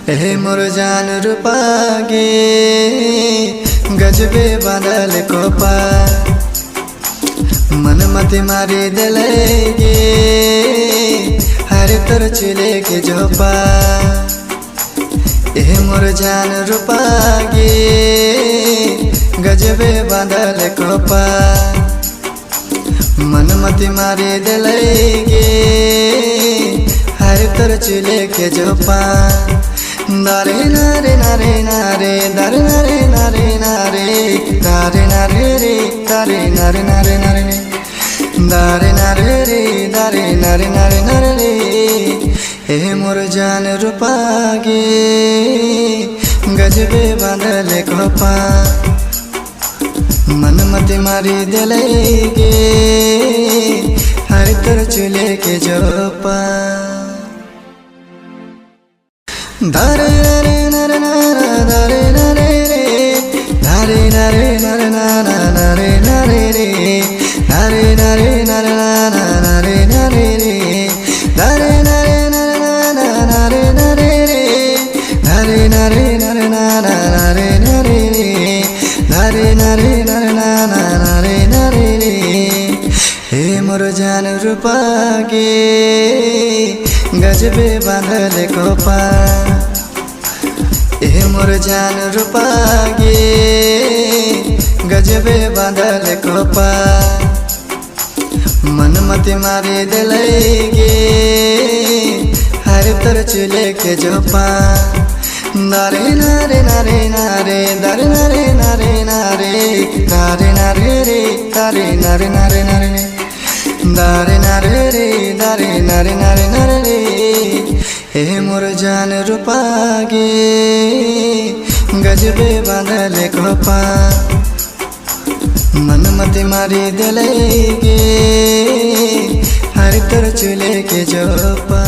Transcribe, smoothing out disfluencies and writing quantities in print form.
ए मोर जान रूपागे गजबे बादल कोपा मन मत मारी दिलेगे हर तर चले के जोपा। ए मोर जान रूपागे गजबे बादल कोपा मन मत मारी दिलेगे हर तर चले के जोपा। नारे नारे नारे नारे दारे नारे नारे नारे दारे नारे रे दारे नारे नारे नारे रे दारे नारे रे दारे नारे नारे नारे रे। ए मोर जान रूपागे गजबे बादल कोपा मन मत मारी दिलेगे हर तर चले के जोपा। दारे नारे नारे नारा दारे नारे रे दारे नारे नारे नारा नारे नारे रे दारे नारे नारे नारा नारे नारे रे दारे नारे नारे नारा नारे नारे रे दारे नारे नारे नारा नारे नारे रे दारे नारे नारे नारा नारे नारे रे। हे मोर जान रूपागे गजबे बादल कोपा। ए मोर जान रूपागे गजबे बादल कोपा मन मत मारी दिलेगे हर तर चले के जोपा। नारे नारे नारे नारे दारे नारे नारे नारे दारे नारे रे दारे नारे नारे नारे रे दारे नारे रे दारे नारे नारे नारे रे। ए मोर जान रूपागे गजबे बादल कोपा मन मत मारी दिलेगे हर तर चले के जोपा।